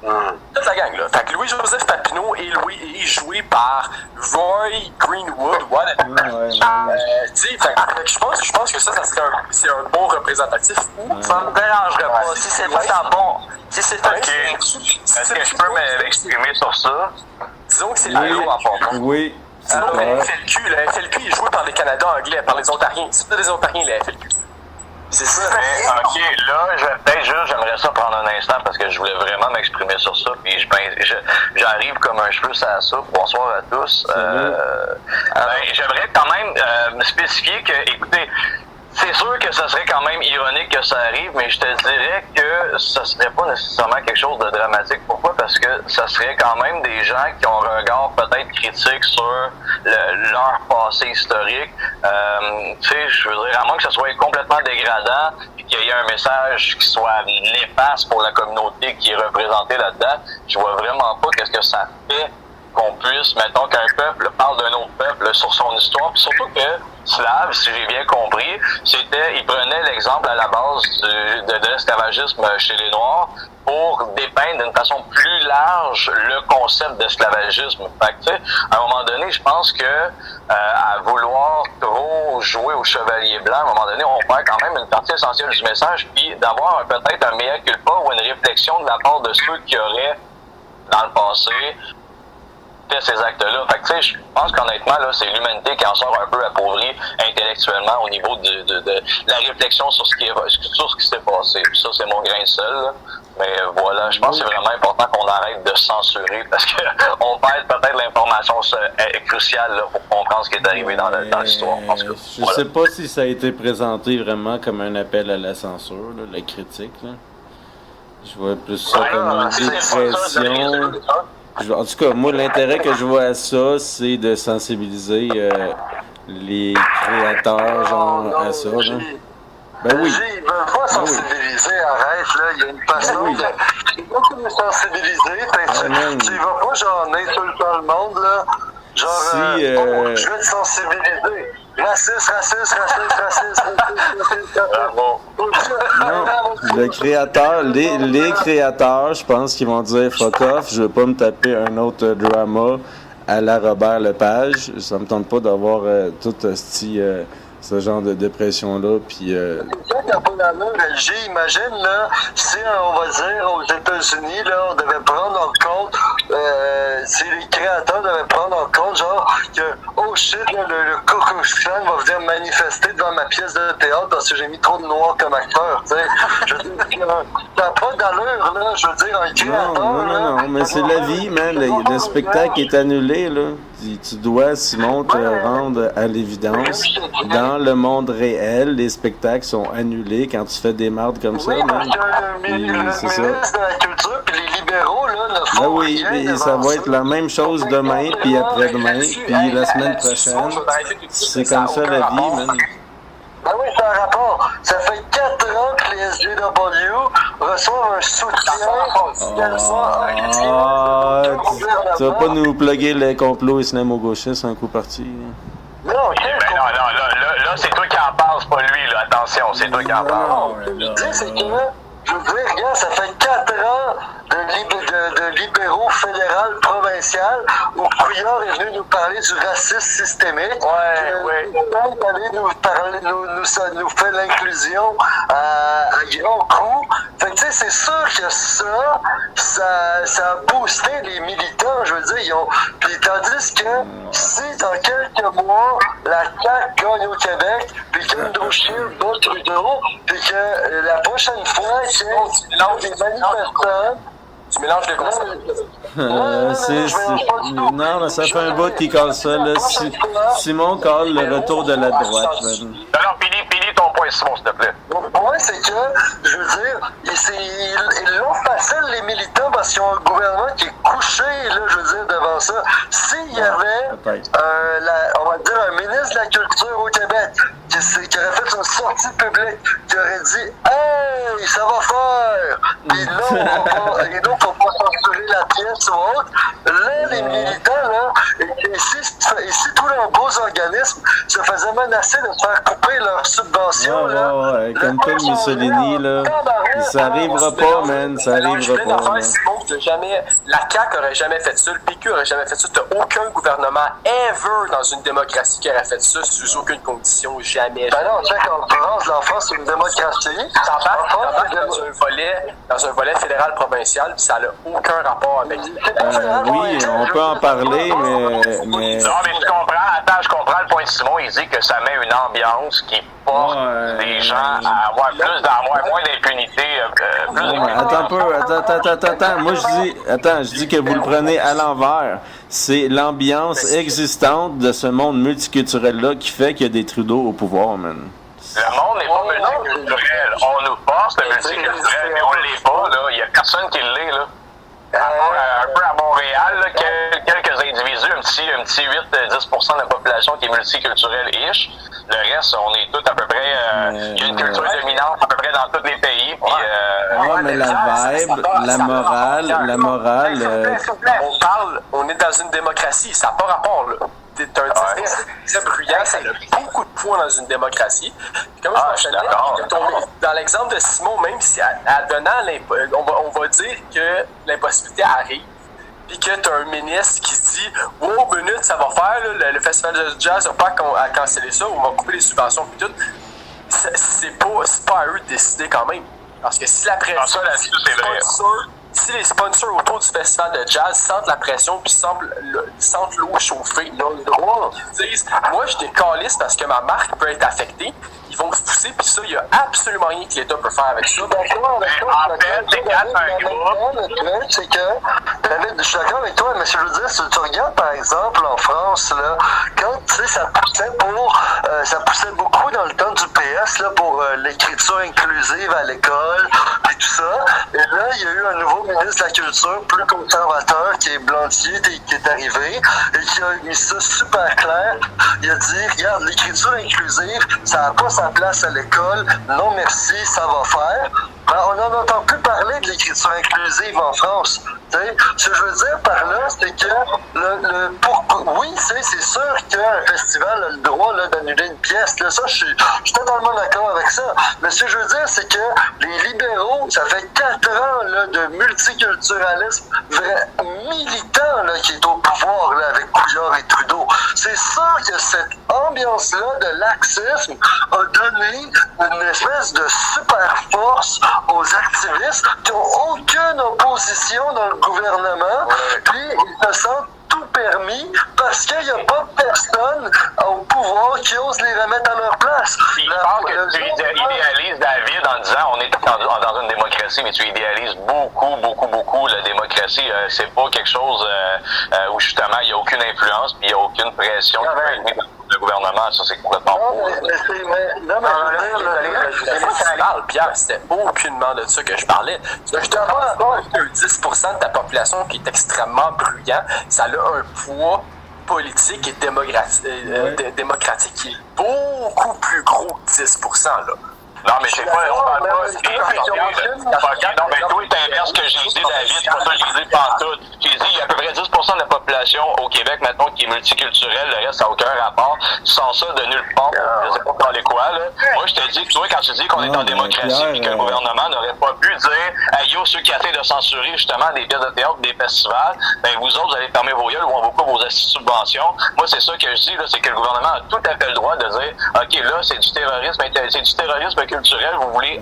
Toute la gang, là. Fait que Louis-Joseph Papineau est joué par Roy Greenwood, whatever. Tu sais, je pense que ça c'est un bon représentatif. Ça me dérangerait pas. Si c'est fait en bon. Si c'est fait. Ok. Est-ce que je peux m'exprimer sur ça? Disons que c'est la loi en fond. Oui. Sinon, la FLQ est jouée par les Canadiens anglais, par les Ontariens. C'est pas des Ontariens, la FLQ. C'est ça. Mais, ok, là, j'aimerais ça prendre un instant parce que je voulais vraiment m'exprimer sur ça. Puis j'arrive comme un cheveu sur la soupe. Bonsoir à tous. J'aimerais quand même spécifier que, écoutez, c'est sûr que ça serait quand même ironique que ça arrive, mais je te dirais que ça serait pas nécessairement quelque chose de dramatique. Pourquoi? Parce que ça serait quand même des gens qui ont un regard peut-être critique sur leur passé historique. Tu sais, je veux dire, à moins que ça soit complètement dégradant, puis qu'il y ait un message qui soit néfaste pour la communauté qui est représentée là-dedans, je vois vraiment pas qu'est-ce que ça fait qu'on puisse, mettons qu'un peuple parle d'un autre peuple sur son histoire, puis surtout que Slave, si j'ai bien compris, il prenait l'exemple à la base de l'esclavagisme chez les Noirs pour dépeindre d'une façon plus large le concept d'esclavagisme. Fait que, tu sais, à un moment donné, je pense que à vouloir trop jouer au chevalier blanc, à un moment donné, on perd quand même une partie essentielle du message, puis d'avoir peut-être un mea culpa ou une réflexion de la part de ceux qui auraient, dans le passé, fait ces actes-là. Fait que, tu sais, je pense qu'honnêtement, là, c'est l'humanité qui en sort un peu appauvrie intellectuellement au niveau de la réflexion sur ce qui s'est passé. Ça, c'est mon grain de sel, là. Mais voilà, je pense que c'est vraiment important qu'on arrête de censurer parce que on perd peut-être l'information cruciale là, pour comprendre ce qui est arrivé dans l'histoire. Je sais pas si ça a été présenté vraiment comme un appel à la censure, là, la critique. Là. Je vois plus ça comme une dépression. En tout cas, moi, l'intérêt que je vois à ça, c'est de sensibiliser les créateurs genre à ça. Là. Ben oui. Ils veulent pas sensibiliser, arrête, là. Il y a une façon de. C'est pas comme sensibiliser, tu vas pas genre insulter le monde, là. Genre, je vais te sensibiliser. Raciste. Non, le créateur, les créateurs, je pense qu'ils vont dire fuck off, je veux pas me taper un autre drama à la Robert Lepage. Ça me tente pas d'avoir tout ce genre de dépression-là, puis... C'est ça qui n'a pas d'allure, LG. Imagine, là, si, on va dire, aux États-Unis, là, on devait prendre en compte, si les créateurs devaient prendre en compte, genre, que, oh shit, là, le Ku Klux Klan va venir manifester devant ma pièce de théâtre parce que j'ai mis trop de noirs comme acteur, tu sais. Je veux dire, ça n'a pas d'allure, là, je veux dire, un créateur, Non, mais c'est la vie, man. Le spectacle est annulé, là. Tu dois, Simon, te rendre à l'évidence. Dans le monde réel, les spectacles sont annulés quand tu fais des mardes comme ça. Parce que le ministre de la Culture et les libéraux là, ne font ben oui, mais ça va être la même chose demain, puis après-demain, puis la semaine prochaine. C'est comme ça la vie, man. Ben oui, c'est un rapport. Ça fait 4 ans que les SJW reçoivent un soutien. Tu vas pas nous plugger les complots islamo-gauchistes un coup parti? Non, là, c'est toi qui en parles, c'est pas lui, là. Attention, c'est toi qui en parles. Ce que je veux dire, c'est que, je veux dire, regarde, ça fait 4 ans de libéraux fédéral, provincial, où Couillard est venu nous parler du racisme systémique. Nous fait l'inclusion à grands coups. Fait que, tu sais, c'est sûr que ça a boosté les militants, je veux dire, ils ont... Puis tandis que, si dans quelques mois, la CAQ gagne au Québec, puis que Shield bat Trudeau, puis que la prochaine fois, c'est des manifestants. Tu mélanges les concepts. Non, mais ça fait un bout qui colle ça. Là. Simon colle le retour de la droite. Non, finis ton point, Simon, s'il te plaît. Mon point, c'est que, je veux dire, ils l'ont facile, les militants, parce qu'ils ont un gouvernement qui est couché, là, je veux dire, devant ça. S'il y avait, on va dire, un ministre de la Culture au Québec qui aurait fait une sortie publique, qui aurait dit « Hey, ça va faire! » Puis là, faut pas censurer la pièce ou autre. Là, les militants, là, et si tous leurs beaux organismes se faisaient menacer de se faire couper leurs subventions, comme Paul Mussolini, là, ça arrivera pas, man, ça arrivera pas. Simon, jamais, la CAQ aurait jamais fait ça, le PQ aurait jamais fait ça. T'as aucun gouvernement ever dans une démocratie qui aurait fait ça sous aucune condition, jamais. Ben non, tu sais qu'en France, l'enfance, c'est une démocratie. Dans un volet fédéral provincial, ça n'a aucun rapport avec. Oui, on peut en parler, mais. Non, mais je comprends le point de Simon. Il dit que ça met une ambiance qui porte les gens à avoir moins d'impunité. Attends un peu, attends. Moi, je dis que vous le prenez à l'envers. C'est l'ambiance existante de ce monde multiculturel-là qui fait qu'il y a des Trudeau au pouvoir, man. Le monde n'est pas multiculturel. On nous force le multiculturel, mais on l'est pas, là. Il y a personne qui l'est, là. Un peu à Montréal, là, quelques individus, un petit 8-10% de la population qui est multiculturelle-ish. Le reste, on est tous à peu près... il y a une culture dominante à peu près dans tous les pays. Puis, mais la vibe, la morale... On est dans une démocratie, ça n'a pas rapport, là. T'es un discours très bruyant, ça a beaucoup de poids dans une démocratie. Puis comme je mentionnais, dans l'exemple de Simon, même si advenant, on va dire que l'impossibilité arrive, puis que tu as un ministre qui se dit « Wow, minute, ça va faire, là, le festival de jazz n'a pas à canceller ça, on va couper les subventions, puis tout. » C'est pas à eux de décider quand même. Parce que si la pression... Si les sponsors autour du festival de jazz sentent la pression puis sentent l'eau chauffer, ils ont le droit. Ils disent « Moi, je décalisse parce que ma marque peut être affectée. » Ils vont se pousser, puis ça, il n'y a absolument rien que l'État peut faire avec ça. En fait, c'est le truc, c'est que, David, je suis d'accord avec toi, mais je veux dire, si tu regardes, par exemple, en France, là, quand, tu sais, ça poussait beaucoup dans le temps du PS, là, pour l'écriture inclusive à l'école, et tout ça. Et là, il y a eu un nouveau ministre de la Culture, plus conservateur, qui est Blantier, qui est arrivé, et qui a mis ça super clair. Il a dit, regarde, l'écriture inclusive, ça n'a pas sa place à l'école, non merci, ça va faire. Ben, on n'en entend plus parler de l'écriture inclusive en France. T'sais, ce que je veux dire par là, c'est que oui, c'est sûr qu'un festival a le droit d'annuler une pièce. Là, ça, je suis totalement d'accord avec ça. Mais ce que je veux dire, c'est que les libéraux, ça fait 4 ans là, de multiculturalisme militant là, qui est au pouvoir là, avec Couillard et Trudeau. C'est sûr que cette ambiance-là de laxisme a donné une espèce de super force aux activistes qui n'ont aucune opposition dans le gouvernement, puis ils se sentent tout permis parce qu'il n'y a pas personne au pouvoir qui ose les remettre à leur place. Je pense que tu idéalises, David, en disant on est dans une démocratie, mais tu idéalises beaucoup la démocratie. C'est pas quelque chose où justement il n'y a aucune influence puis il n'y a aucune pression qui peut être mise dans le gouvernement. Ça, c'est complètement faux. Pierre, c'était aucunement de ça que je parlais. Je te parle que 10% de ta population qui est extrêmement bruyant, ça a un poids politique et démocratique qui est beaucoup plus gros que 10%, là. Non, mais c'est pas, on parle pas. Non, mais toi, t'inverses ce que j'ai dit, David. C'est pas ça que j'ai dit pantoute. J'ai dit, il y a à peu près 10% de la population au Québec, maintenant, qui est multiculturelle. Le reste, ça n'a aucun rapport. Sans ça, de nulle part, je sais pas dans les quoi, là. Moi, je te dis que toi, quand tu dis qu'on est en démocratie et que le gouvernement n'aurait pas pu dire, hey, yo, ceux qui essayent de censurer, justement, des pièces de théâtre, des festivals, ben, vous autres, vous allez fermer vos gueules ou on vous coupe vos subventions. Moi, c'est ça que je dis, là, c'est que le gouvernement a tout à fait le droit de dire, OK, là, c'est du terrorisme culturel, vous voulez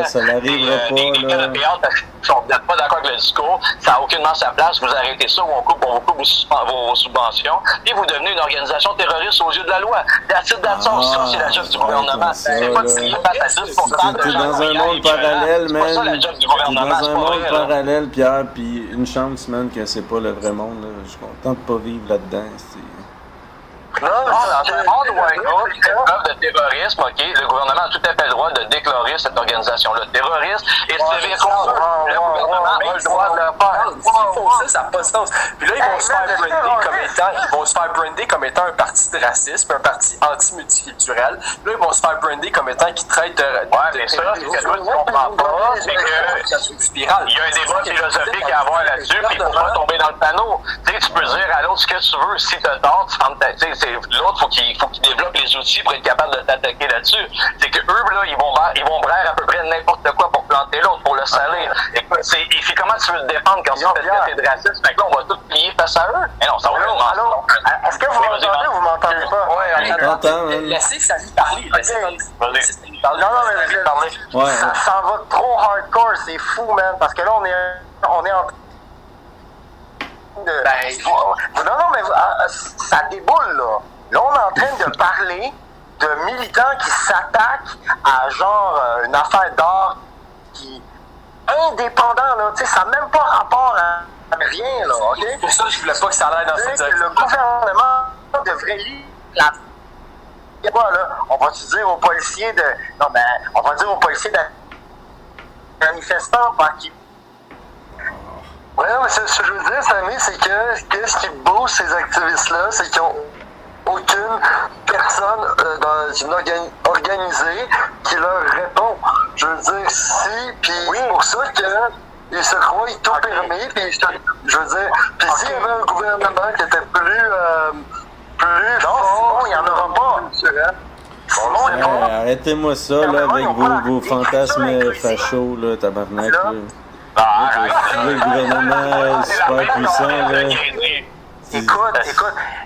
ça n'arrivera pas, de théâtre parce que vous n'êtes pas d'accord avec le discours, ça n'a aucunement sa place, vous arrêtez ça ou on vous coupe vos subventions, et vous devenez une organisation terroriste aux yeux de la loi. Ça, c'est la job du gouvernement. C'est pas de plier face à 10% de gens. T'es dans un monde parallèle, man. C'est pas ça la job du gouvernement. T'es dans un monde parallèle, Pierre, puis une chance, man, que c'est pas le vrai monde, là. Je suis content de pas vivre là-dedans, dans un monde où un groupe fait preuve de terrorisme, OK, le gouvernement a tout à fait le droit de déclarer cette organisation-là terroriste et sévir contre eux. Le gouvernement a le droit de le faire. S'ils font ça, ça n'a pas de sens. Puis là, ils vont se faire brander comme étant un parti de racisme, un parti anti-multiculturel. Là, ils vont se faire brander comme étant qui traite de... Ouais, mais ça, ce que toi, tu comprends pas, c'est que il y a un débat philosophique à avoir là-dessus, puis il ne faut pas tomber dans le panneau. Tu sais, tu peux dire à l'autre ce que tu veux, si tu as tort, tu rentres l'autre, faut qu'il développe les outils pour être capable de t'attaquer là-dessus. C'est que eux, là, ils vont faire à peu près n'importe quoi pour planter l'autre, pour le salir. Écoute, comment tu veux te défendre quand tu fais traiter de raciste? Fait que là, on va tout plier face à eux. Mais non, ça va Allô? Est-ce que vous m'entendez ou vous m'entendez pas? Ouais, on t'entend. Laissez Samy parler. Non, mais je vais parler. Ouais. Ça va trop hardcore, c'est fou, man. Parce que là, on est en non, mais ça déboule, là. Là, on est en train de parler de militants qui s'attaquent à genre une affaire d'art qui indépendant, là. Tu sais, ça n'a même pas rapport à rien, là, OK? C'est pour ça que je voulais pas que ça aille dans cette direction. Le gouvernement devrait lire la... Quoi, là? On va-tu dire aux policiers de... Non, ben, on va dire aux policiers de manifestants par qui... Ouais, mais ce que je veux dire, Samy, c'est que ce qui booste ces activistes-là, c'est qu'ils n'ont aucune personne dans une organisée qui leur répond. Je veux dire, puis c'est pour ça qu'ils se croient tout permis, puis je veux dire, puis s'il y avait un gouvernement qui était plus fort, il n'y en aura pas. Arrêtez-moi ça, là, avec vos fantasmes fachos, là, tabarnak, là. Le gouvernement est super puissant, là. Écoute,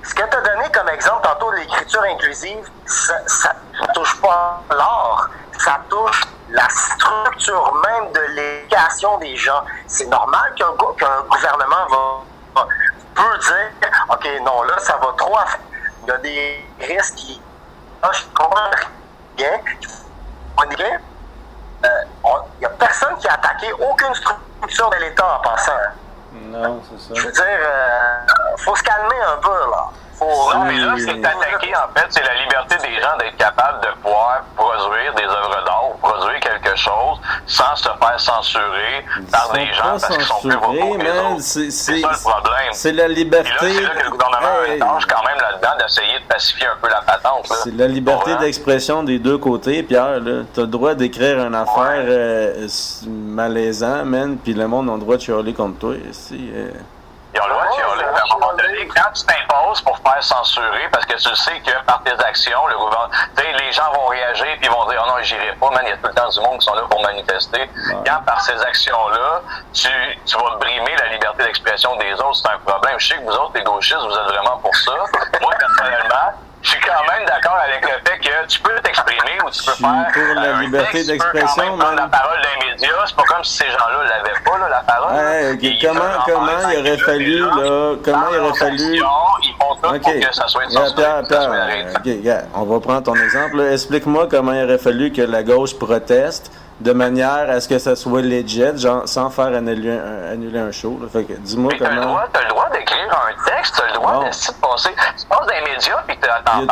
ce que tu as donné comme exemple tantôt de l'écriture inclusive, ça touche pas l'art, ça touche la structure même de l'éducation des gens. C'est normal qu'un gouvernement peut dire, OK, non, là, ça va trop... Il y a des risques qui... je comprends rien. Il n'y a personne qui a attaqué aucune structure de l'État en passant. Non, c'est ça. Je veux dire, faut se calmer un peu, là. Non, mais là, c'est attaqué, en fait, c'est la liberté des gens d'être capables de pouvoir produire des œuvres d'art, produire quelque chose sans se faire censurer par des gens parce qu'ils sont plus vocaux que les autres. C'est ça le problème. C'est la liberté. Et là, c'est là que le gouvernement a un tâche quand même là-dedans d'essayer de pacifier un peu la patente. Là. C'est la liberté d'expression des deux côtés, Pierre. T'as le droit d'écrire une affaire malaisant, man, puis le monde a le droit de chialer contre toi. Ils ont le droit de chialer. À un moment donné, quand tu t'imposes pour faire censurer, parce que tu sais que par tes actions, le gouvernement, tu sais, les gens vont réagir puis ils vont dire, oh non, j'irai pas, man, il y a tout le temps du monde qui sont là pour manifester. Quand par ces actions-là, tu vas brimer la liberté d'expression des autres, c'est un problème. Je sais que vous autres, les gauchistes, vous êtes vraiment pour ça. Moi, personnellement, je suis quand même d'accord avec le fait que tu peux t'exprimer ou tu peux faire pour la liberté d'expression, tu peux quand même prendre la parole des médias. C'est pas comme si ces gens-là l'avaient pas, là, la parole. Okay. Comment il aurait fallu, là, ils font tout pour que ça soit Pierre, on va prendre ton exemple. Là. Explique-moi comment il aurait fallu que la gauche proteste de manière à ce que ça soit legit, genre sans faire annuler un show. Là. Fait que dis-moi comment... T'as le droit d'écrire un texte, t'as le droit de passer... Tu passes dans les médias puis t'en parles.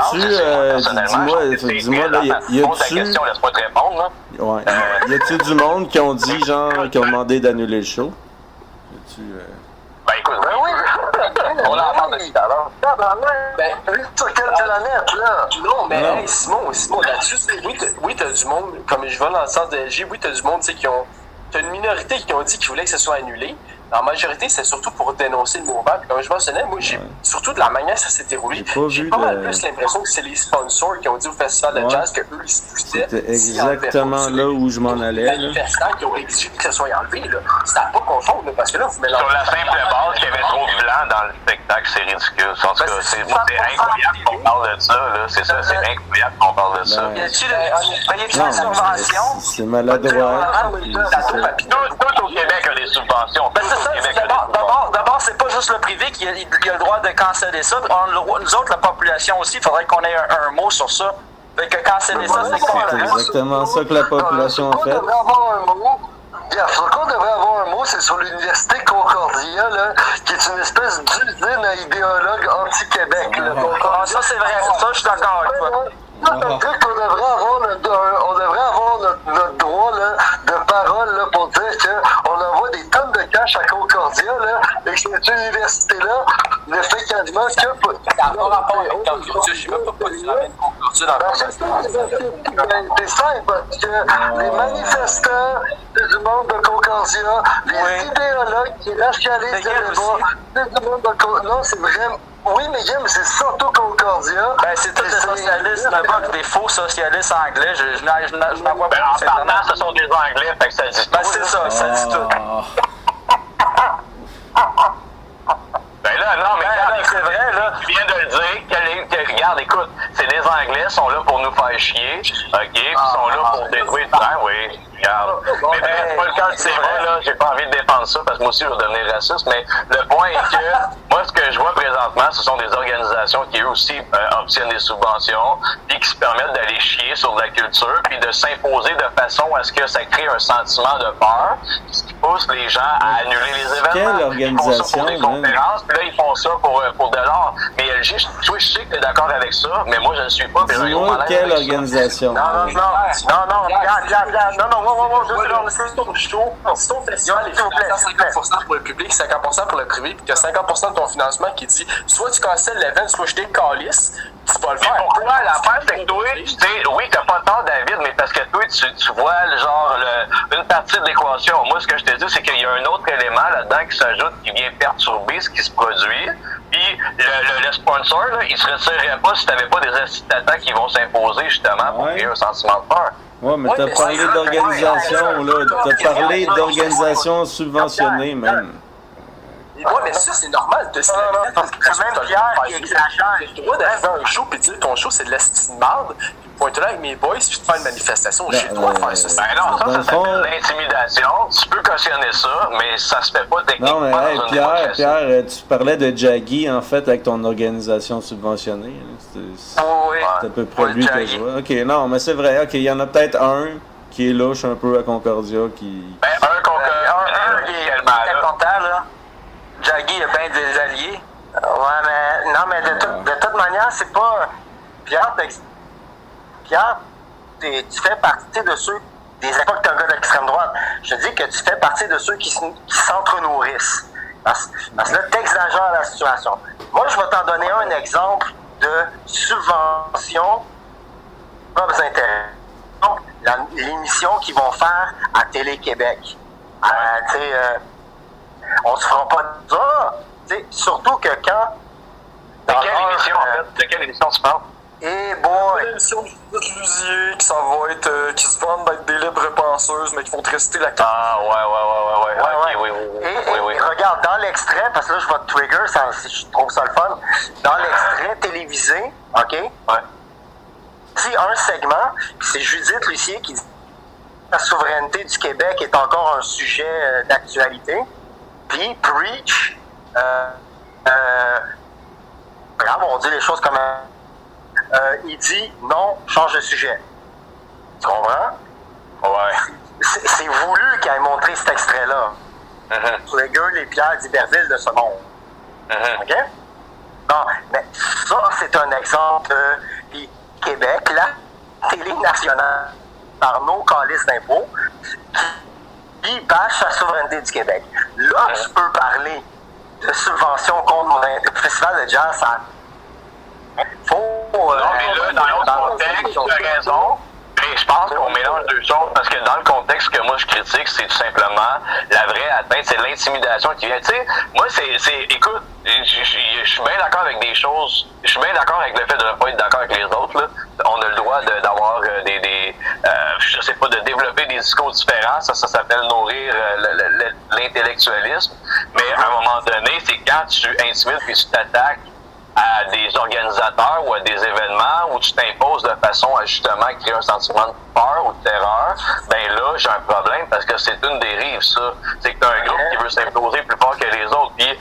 Dis-moi, là, y a-tu... ta question, laisse-moi te répondre, là. Ouais. Y a-tu du monde qui ont dit, genre, qui ont demandé d'annuler le show? Ben écoute, oui. On en parle depuis tout à l'heure. Sur quelle planète, là? Non, mais hey, Simon, là-dessus, oui, t'as du monde, comme je vais dans le sens de LG, oui, t'as du monde, tu sais, t'as une minorité qui ont dit qu'ils voulaient que ce soit annulé. En majorité, c'est surtout pour dénoncer le mouvement. Puis comme je mentionnais, moi, surtout de la manière que ça s'est déroulé, j'ai pas mal plus l'impression que c'est les sponsors qui ont dit au festival de jazz que eux, ils se poussaient. C'était exactement là où je m'en allais. Les manifestants qui ont exigé que ça soit enlevé, là, c'était à pas confondre, là, parce que là, vous mélangez... Sur la simple base qu'il y avait trop de blanc dans le spectacle, c'est ridicule. En tout cas, c'est incroyable qu'on parle de ça, là. C'est ça, c'est incroyable qu'on parle de ça. Y a-t-il une subvention? C'est maladroit. Tout au Québec a des subventions. D'abord, c'est pas juste le privé qui a le droit de canceller ça. Nous autres, la population aussi, il faudrait qu'on ait un mot sur ça. Fait que canceller ça, c'est quoi? C'est exactement ça que la population a fait. Ce qu'on devrait avoir un mot, c'est sur l'Université Concordia, là, qui est une espèce d'usine à idéologues anti-Québec. Ça, c'est vrai. Ça, je suis d'accord avec toi. On devrait avoir notre droit là, de parole là, pour dire qu'on envoie des tonnes de cash à Concordia là, et que cette université-là ne fait quasiment que... Ça n'a pas rapport avec Concordia, je ne sais même pas pourquoi tu ramènes Concordia dans le C'est simple, parce que les manifestants du monde de Concordia, les idéologues qui racialisent les débats, c'est du monde de Concordia. Non, c'est vraiment... Oui, mais Guillaume, c'est surtout Concordia. Ben, c'est tous des socialistes là-bas, des faux socialistes anglais. Je n'en vois pas. En partant, ce sont des Anglais, fait que ça dit tout. Ben, c'est ça, ça dit tout. Ben là, non, mais c'est vrai, là. Tu viens de le dire, regarde, écoute, c'est des Anglais, sont là pour nous faire chier, ok, puis sont là pour détruire le temps, oui, regarde. Mais c'est pas le cas du débat, là, j'ai pas envie de défendre ça, parce que moi aussi, je vais devenir raciste, mais le point est que, moi, ce que je vois présentement, ce sont des organisations qui, eux aussi, obtiennent des subventions, puis qui se permettent d'aller chier sur de la culture, puis de s'imposer de façon à ce que ça crée un sentiment de peur, ce qui pousse les gens à annuler les événements. Quelle organisation, ils font ça pour des conférences, puis là, ils font ça pour de l'art. Mais LG, toi, je sais que tu es d'accord avec ça, mais moi, je ne suis pas. Dis-moi quelle organisation. Non, Si ton festival est financé à 50% pour le public, 50% pour le privé, puis que 50% de ton financement qui dit soit tu cancelles l'événement, soit je décalisse, tu vas le faire. Mais pourquoi l'affaire, c'est que toi, tu sais, oui, t'as pas tort, David, mais parce que toi, tu vois une partie de l'équation. Moi, ce que je te dis, c'est qu'il y a un autre élément là-dedans qui s'ajoute, qui vient perturber ce qui se produit. Puis le sponsor, là, il se retirerait pas si t'avais pas des incitants qui vont s'imposer justement pour créer un sentiment de peur. Ouais, mais t'as parlé d'organisation, là. T'as parlé d'organisation subventionnée, même. Ouais, mais ça, c'est normal. C'est même Pierre qui exagère. Tu dois d'arriver à un show puis dire ton show, c'est de l'estime de marde, puis pointer là avec mes boys puis de faire une manifestation. J'ai le droit de faire ça. Ben non, ça s'appelle l'intimidation. Tu peux cautionner ça, mais ça se fait pas techniquement. Non, mais hey, Pierre, tu parlais de Jaggy, en fait, avec ton organisation subventionnée. C'est à peu près lui que je vois. OK, non, mais c'est vrai. OK, il y en a peut-être un qui est louche un peu à Concordia qui... Ben, un qui est content, là. Jaggy a bien des alliés. Ouais, mais non, mais de toute manière, c'est pas. Pierre, tu fais partie de ceux. Des pas que t'es un gars d'extrême droite. Je dis que tu fais partie de ceux qui s'entre-nourrissent. Parce que là, t'exagères la situation. Moi, je vais t'en donner un exemple de subvention pas intérêt. Donc, l'émission qu'ils vont faire à Télé-Québec. On se fera pas de ça. Surtout que quand... De quelle émission, en fait? De quelle émission tu parles? Eh boy! L'émission du Lusier, qui se vendent d'être des libres penseuses, mais qui vont te rester la carte. Ah, ouais. Okay, oui. Et regarde, dans l'extrait, parce que là, je vais te trigger, je trouve ça le fun. Dans l'extrait télévisé, OK? Ouais. C'est un segment, c'est Judith Lucier qui dit que la souveraineté du Québec est encore un sujet d'actualité. Puis, Preach, on dit les choses comme il dit non, change de sujet. Tu comprends? Ouais. C'est voulu qu'il ait montré cet extrait-là. Les gars, les Pierre d'Iberville de ce monde. OK? Non, mais ça, c'est un exemple. Puis, Québec, la télé nationale, par nos calices d'impôts, qui bâche la souveraineté du Québec. Là, tu peux parler de subventions contre le festival de jazz. Ça non, mais là, dans l'autre contexte, tu as raison. Mais je pense qu'on mélange deux choses parce que dans le contexte que moi je critique, c'est tout simplement la vraie atteinte, c'est l'intimidation qui vient. Tu sais, moi, écoute, je suis bien d'accord avec des choses. Je suis bien d'accord avec le fait de ne pas être d'accord avec les autres. Là. On a le droit d'avoir je sais pas, de développer des discours différents. Ça s'appelle nourrir l'intellectualisme. Mais à un moment donné, c'est quand tu intimides et tu t'attaques à des organisateurs ou à des événements où tu t'imposes de façon à justement créer un sentiment de peur ou de terreur, ben là, j'ai un problème parce que c'est une dérive, ça. C'est que t'as un groupe qui veut s'imposer plus fort que les autres. Puis,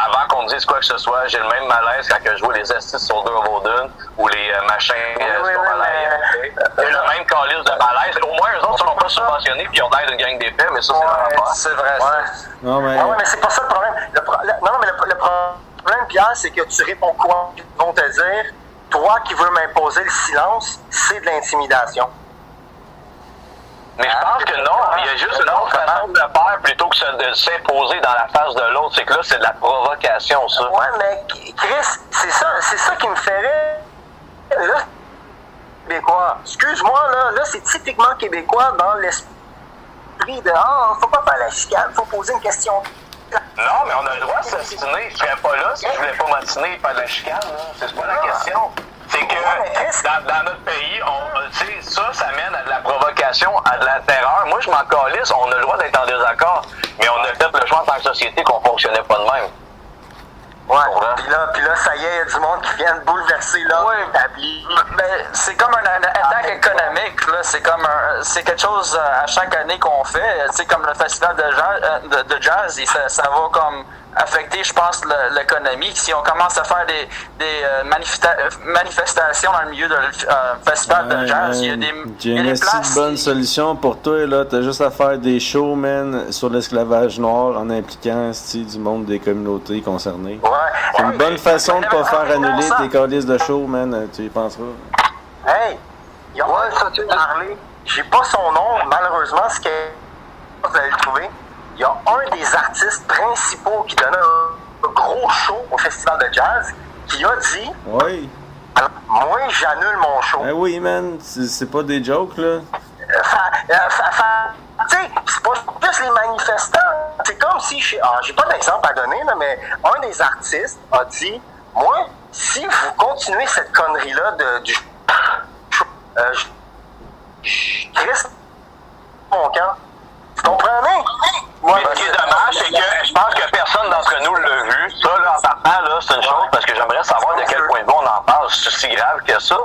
avant qu'on me dise quoi que ce soit, j'ai le même malaise quand je vois les Estis Soldier of Odin ou les machins sur malaise. J'ai le même calice de malaise. Au moins, eux autres ne sont pas subventionnés puis ils ont l'air d'une gang d'épais, mais ça, c'est vraiment pas. C'est vrai, ça. Non, mais c'est pas ça le problème. Le problème, Pierre, c'est que tu réponds quoi? Ils vont te dire, toi qui veux m'imposer le silence, c'est de l'intimidation. Mais je pense que non, il y a juste une autre façon de faire plutôt que de s'imposer dans la face de l'autre. C'est que là, c'est de la provocation, ça. Ouais, mais Chris, c'est ça qui me ferait. Là, québécois. Excuse-moi, là, c'est typiquement québécois dans l'esprit de faut pas faire la chicane, faut poser une question Non, mais on a le droit de s'assiner. Je serais pas là si je voulais pas m'assiner et faire de la chicane. C'est pas la question. C'est que dans notre pays, ça mène à de la provocation, à de la terreur. Moi, je m'en calisse. On a le droit d'être en désaccord. Mais on a fait le choix en tant que société qu'on fonctionnait pas de même. Ouais, puis là, ça y est, il y a du monde qui vient de bouleverser l'ordre établi. Ben, c'est comme un attaque économique, là. C'est quelque chose à chaque année qu'on fait. Tu sais, comme le festival de jazz, ça va comme affecter, je pense, l'économie. Si on commence à faire des manifestations dans le milieu d'un festival de jazz, il y a des J'ai une bonne solution pour toi, là. T'as juste à faire des shows, man, sur l'esclavage noir en impliquant du monde des communautés concernées. Ouais. C'est une bonne façon de pas faire annuler tes calices de show, man. Tu y penseras. Hey! Il y a parlé. J'ai pas son nom, malheureusement, vous allez le trouver. Il y a un des artistes principaux qui donnait un gros show au festival de jazz qui a dit Oui. Moi, j'annule mon show. Ben oui, man. C'est pas des jokes, là. Tu sais, c'est pas juste les manifestants. C'est comme si, j'ai pas d'exemple à donner, là, mais un des artistes a dit moi, si vous continuez cette connerie-là du je crisse mon camp. Vous comprenez? Mais ce qui est dommage, c'est que je pense que personne d'entre nous l'a vu. Ça, là, en partant, là, c'est une chose, parce que j'aimerais savoir de quel point de vue on en parle. C'est si grave que ça.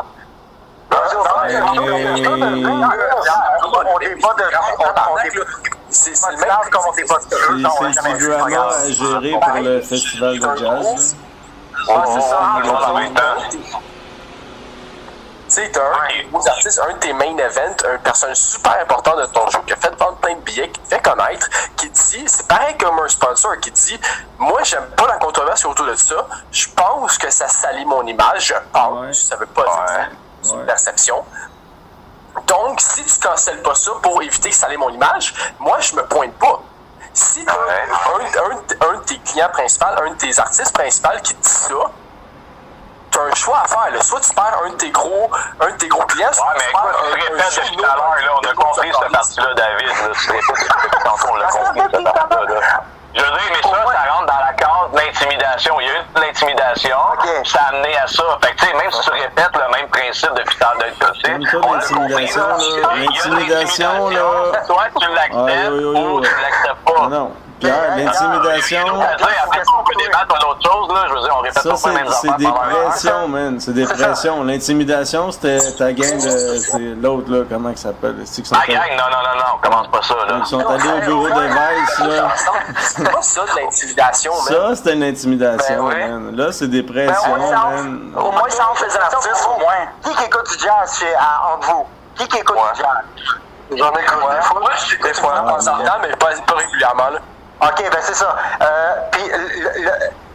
C'est du drama à gérer pour le festival de jazz. C'est ça. Tu sais, t'as un artiste, un de tes main events, une personne super importante de ton show qui a fait vendre plein de billets, qui te fait connaître, qui dit, c'est pareil comme un sponsor qui dit, moi j'aime pas la controverse autour de ça, je pense que ça salit mon image, je pense, ça veut pas dire que c'est une perception. Donc, si tu cancelles pas ça pour éviter que ça salit mon image, moi je me pointe pas. Si t'as un de tes clients principaux, un de tes artistes principaux qui dit ça, t'as un choix à faire. Là. Soit tu perds un de tes gros clients, soit tu perds un répètes depuis tout à l'heure, là, on a compris cette partie-là, David. Là, tu répètes depuis tantôt, on l'a compris, cette partie-là. Je veux dire, mais ça rentre dans la case de l'intimidation. Il y a eu de l'intimidation, ça a amené à ça. Fait que, tu sais, même si tu répètes le même principe depuis tant de l'intimidation, là. Soit tu l'acceptes ou tu l'acceptes pas. Non. Pierre, l'intimidation. Après, on peut débattre d'autres choses, là. Je veux dire, on répète pas les mêmes affaires. C'est des pressions, man. C'est des pressions. L'intimidation, c'était ta gang de. C'est l'autre, là. Comment il s'appelle? Ta gang? Non. Commence pas ça, là. Ils sont allés au bureau de Vice, là. C'est pas ça de l'intimidation, man. Ça, c'était une intimidation, man. Là, c'est des pressions, man. Au moins, ça en faisait l'artiste, au moins. Qui écoute du jazz entre vous? Qui écoute du jazz? J'en ai écouté des fois. Des fois, de temps en temps, mais pas régulièrement, là. OK, ben c'est ça. Puis,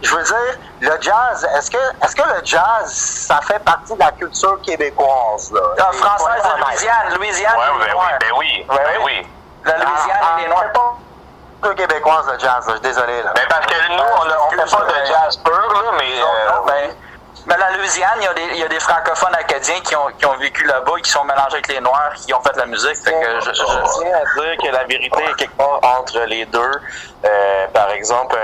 je veux dire, le jazz, est-ce que le jazz, ça fait partie de la culture québécoise, là? Française de Louisiane, ben oui. La Louisiane et les Noirs. Culture québécoise, le jazz, là, je suis désolé, là. Ben parce que nous, on fait pas de jazz pur, là, mais... Mais la Louisiane, il y a des francophones acadiens qui ont vécu là-bas et qui sont mélangés avec les Noirs, qui ont fait la musique. Fait que je tiens à dire que la vérité est quelque part entre les deux. Par exemple,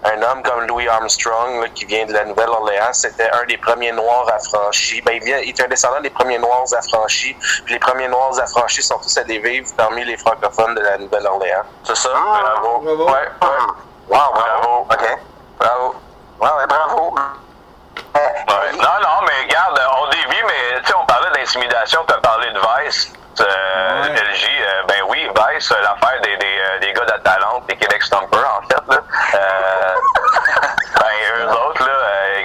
un homme comme Louis Armstrong, là, qui vient de la Nouvelle-Orléans, c'était un des premiers Noirs affranchis. Ben, il est un descendant des premiers Noirs affranchis. Puis les premiers Noirs affranchis sont tous allés vivre parmi les francophones de la Nouvelle-Orléans. C'est ça? Bravo. Ouais. Wow, bravo. OK. Bravo. Ouais, bravo. Non, mais regarde, on dévie, mais tu sais, on parlait d'intimidation, tu as parlé de Vice, LJ, ben oui, Vice, l'affaire des gars de talent, des Québec Stomper, en fait, là. Ben, eux autres, là,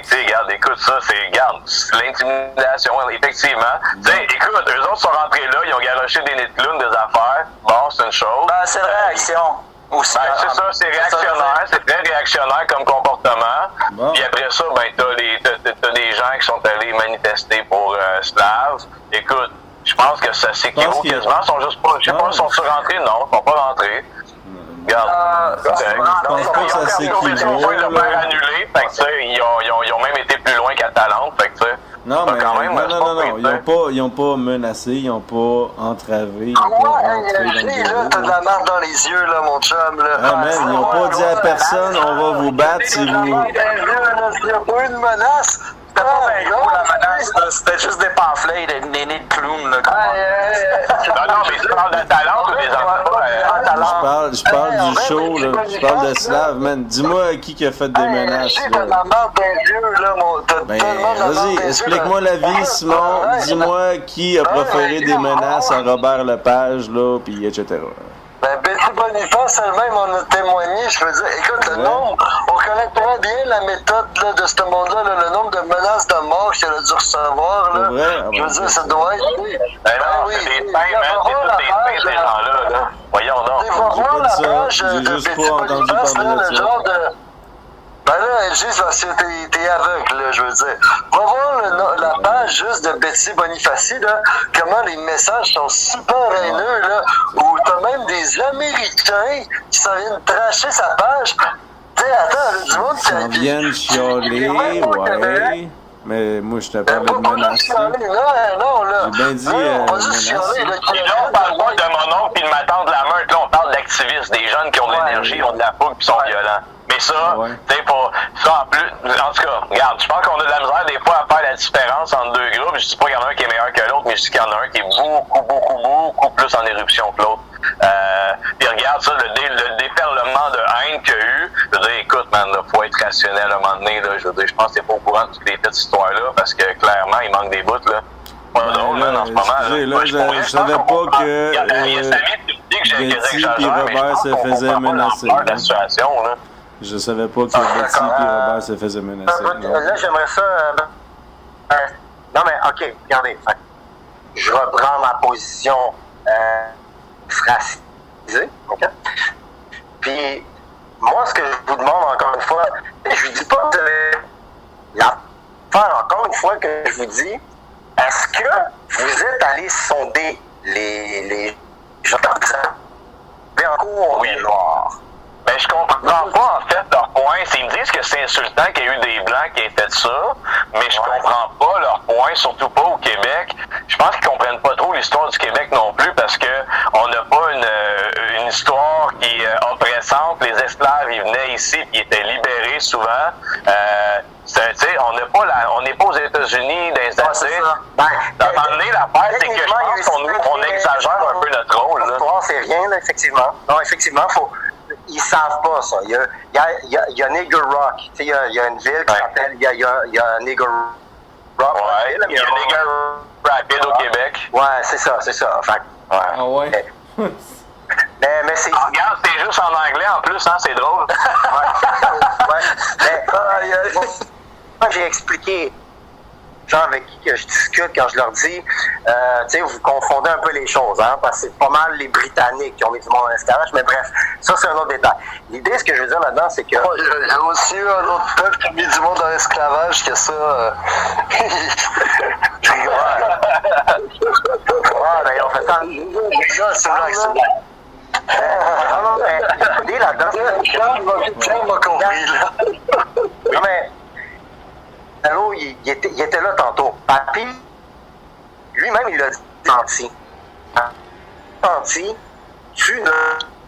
tu sais, regarde, écoute ça, c'est l'intimidation, effectivement. Tu sais, écoute, eux autres sont rentrés là, ils ont garoché des nids de clown, des affaires, bon, c'est une chose. Ben, c'est une réaction. Aussi, c'est ça, c'est réactionnaire, c'est très réactionnaire comme comportement. Bon. Puis après ça, ben t'as des gens qui sont allés manifester pour Slav. Écoute, je pense que ça s'équivaut quasiment, ils sont juste pas, je sais pas, sont-ils rentrés? Non, ils sont pas rentrés. Regarde, je pense pas que ça s'équivaut. Ils ont fait le faire annuler, fait que ils ont même été plus loin qu'à Talente, fait que tu sais. Non, mais quand même, non, ils n'ont ils ont pas menacé, ils ont pas entravé, ils ont pas entré dans le bureau. T'as de la marde dans les yeux, là, mon chum, là. Ah, man, ils ont pas dit à personne, on va vous battre si vous... Il n'y a pas eu de menace. C'était pas bien gros la menace, là. C'était juste des pamphlets, des nids de clowns, là. Non, mais tu parles de talent ou des enfants? Je parle du show, là. Je parle de Slav, man. Dis-moi qui a fait des menaces, T'as de là. la marde dans les yeux, là, mon... Ben, vas-y, explique-moi la vie, Simon. Dis-moi qui a proféré des menaces à Robert Lepage, là, pis etc. Ben, Betty Boniface elle-même en a témoigné. Je veux dire, écoute, le nombre, on connaît très bien la méthode là, de ce monde-là, là, le nombre de menaces de mort qu'elle a dû recevoir. Là. Je veux dire, ça doit être. Ben non, c'est des fins, man. C'est tous des fins, ces gens-là. Voyons donc. Tu vas voir la page de Betty Boniface, là, le genre de. Ben là, juste parce que t'es aveugle, là, je veux dire. Va voir la page juste de Betty Boniface, là, comment les messages sont super haineux, là, où t'as même des Américains qui s'en viennent tracher sa page. Tu sais, attends, là, du monde qui Ils viennent chialer, ouais. Mais moi, je te parle de menaces. Non, là. J'ai bien dit on va juste chialer, là. Et là, on parle pas de mon oncle et de ma tante de la meute. Là, on parle d'activistes, des jeunes qui ont de l'énergie, ont de la fougue et sont violents. Mais ça, tu sais, pour ça en plus, en tout cas, regarde, je pense qu'on a de la misère des fois à faire la différence entre deux groupes. Je dis pas qu'il y en a un qui est meilleur que l'autre, mais je dis qu'il y en a un qui est beaucoup plus en éruption que l'autre. Puis regarde ça, le déferlement de haine qu'il y a eu. Je veux dire, écoute, man, là, faut être rationnel à un moment donné, là. Je veux dire, je pense que t'es pas au courant de toutes les petites histoires-là, parce que clairement, il manque des bouts, là. Pas drôle, là, en ce moment. Je savais pas que Betty et Robert se faisaient menacer. Je savais pas que Betty et Robert se faisaient menacer. Là, j'aimerais ça... non, mais OK, regardez. Je reprends ma position fracisée, OK? Puis, moi, ce que je vous demande encore une fois, je vous dis pas de l'affaire encore une fois que je vous dis, est-ce que vous êtes allé sonder les gens qui avaient en cours oui. Noir? Ben, je comprends pas, en fait, leur point. Ils me disent que c'est insultant qu'il y ait eu des Blancs qui aient fait ça, mais je comprends pas leur point, surtout pas au Québec. Je pense qu'ils comprennent pas trop l'histoire du Québec non plus, parce que on n'a pas une histoire qui est oppressante. Les esclaves, ils venaient ici, puis ils étaient libérés souvent. On n'est pas aux États-Unis dans les années. À un moment donné, l'affaire, c'est que je pense qu'on exagère un peu notre rôle. L'histoire, c'est rien, là, effectivement. Non, effectivement, ils savent pas ça. Il y a Nigger Rock. Il y a une ville qui s'appelle. Il y a Nigger Rock. Ouais, il y a Nigger Rapid au Québec. Ouais, c'est ça. Fait, Ah ouais? Mais c'est. Regarde, c'est juste en anglais en plus, hein, c'est drôle. Moi, j'ai expliqué gens avec qui que je discute quand je leur dis, tu sais, vous confondez un peu les choses, hein, parce que c'est pas mal les Britanniques qui ont mis du monde en esclavage, mais bref, ça c'est un autre détail. L'idée, ce que je veux dire là-dedans, c'est que... Il y a aussi eu un autre peuple qui a mis du monde en esclavage que ça... ben, on fait ça... C'est vrai. L'idée là-dedans... Pierre m'a compris, là. Non, mais... Allô, il était là tantôt. Papy, lui-même, il a dit menti. Menti, tu ne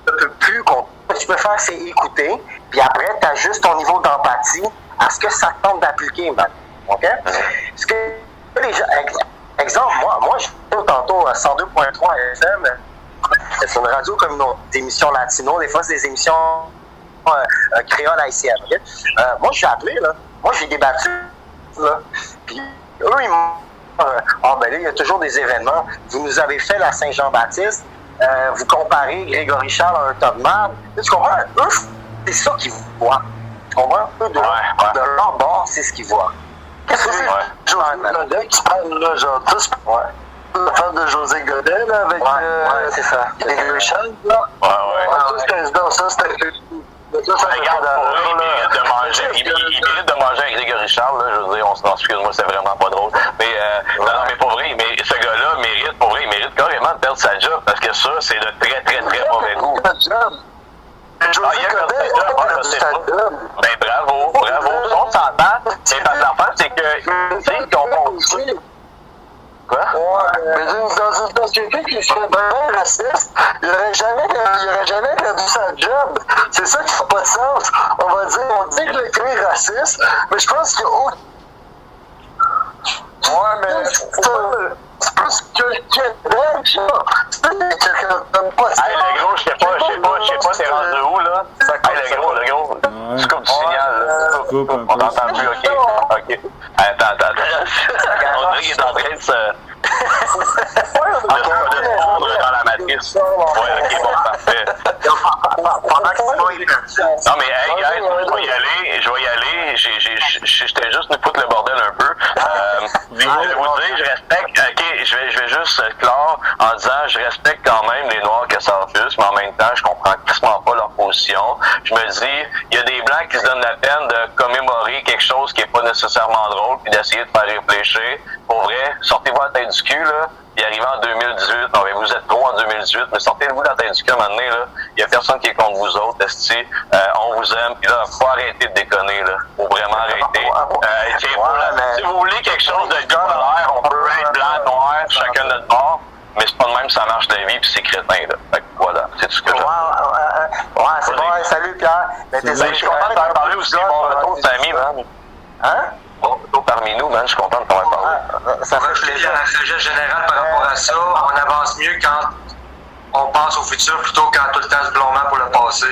peux plus compter. Ce que tu peux faire, c'est écouter, puis après, tu ajustes ton niveau d'empathie à ce que ça te tente d'appliquer, man. OK? Ce que les gens. Exemple, moi je suis tantôt à 102.3 FM. C'est une radio comme des émissions latino. Des fois, c'est des émissions créoles haïtiennes. Okay? Moi, je suis appelé, là. Moi, j'ai débattu. Là. Puis eux, ils m'ont ben là, il y a toujours des événements. Vous nous avez fait la Saint-Jean-Baptiste, vous comparez Grégory Charles à un top man. Tu comprends? Eux, c'est ça qu'ils voient. Tu comprends? Eux, de leur bord, c'est ce qu'ils voient. Qu'est-ce que c'est? José Godet qui parle, là, genre, tous. L'affaire de José Godet, là, avec c'est ça. Grégory Charles, là. Ça, c'était... Regarde, il mérite de manger un Grégory Charles, là, je veux dire, excuse-moi, c'est vraiment pas drôle. Mais, non, mais pour vrai, ce gars-là il mérite carrément de perdre sa job, parce que ça, c'est de très mauvais goût. Ben, bravo. On s'entend, mais l'affaire, c'est que, tu sais, Quoi? Ouais, mais dans une société qui serait bien raciste, il aurait jamais perdu sa job. C'est ça qui fait pas de sens. On dit que le gars est raciste, mais je pense qu'il y a autre. Ouais, mais c'est plus que le Québec, ça. C'est quelqu'un donne pas ça. Hey, le gros, je sais pas, t'es rendu où, là? Hey, le gros. Ouais. Tu coupes du signal, là. Coupe un On peu. t'entend plus, ok. Attends. On dirait qu'il est en train de se... de fondre dans la matrice. Ouais, ok, bon, parfait. Pendant que Simon est perdu. Non, mais hey, guys, je vais y aller. J'étais juste nous foutre le bordel un peu. Je vais vous dire, je respecte, ok, je vais juste clore en disant, je respecte quand même les Noirs que ça refuse, mais en même temps, je comprends quasiment pas leur position. Je me dis, il y a des Blancs qui se donnent la peine de commémorer quelque chose qui est pas nécessairement drôle, puis d'essayer de faire réfléchir. Pour vrai, sortez-vous la tête du cul, là. Puis arrivé en 2018, non mais vous êtes trop en 2018, mais sortez-vous la tête du cul à un moment donné, là. Il y a personne qui est contre vous autres, esti. On vous aime, puis là, faut arrêter de déconner, là. Faut vraiment arrêter. Si vous voulez quelque chose de gars dans l'air, on peut être blanc, noir, chacun de notre bord, mais c'est pas de même que ça marche la vie, puis c'est crétin, là. Fait que voilà, c'est tout ce que j'ai. Ouais, c'est bon, salut Pierre. Mais Je suis content de t'avoir parlé aussi, bon retour, Samy, man. Hein? Bon retour parmi nous, man, je suis content de t'avoir parlé. Ça fait plaisir. Un sujet général par rapport à ça, on avance mieux quand on pense au futur plutôt qu'en tout le temps se blâmant pour le passé.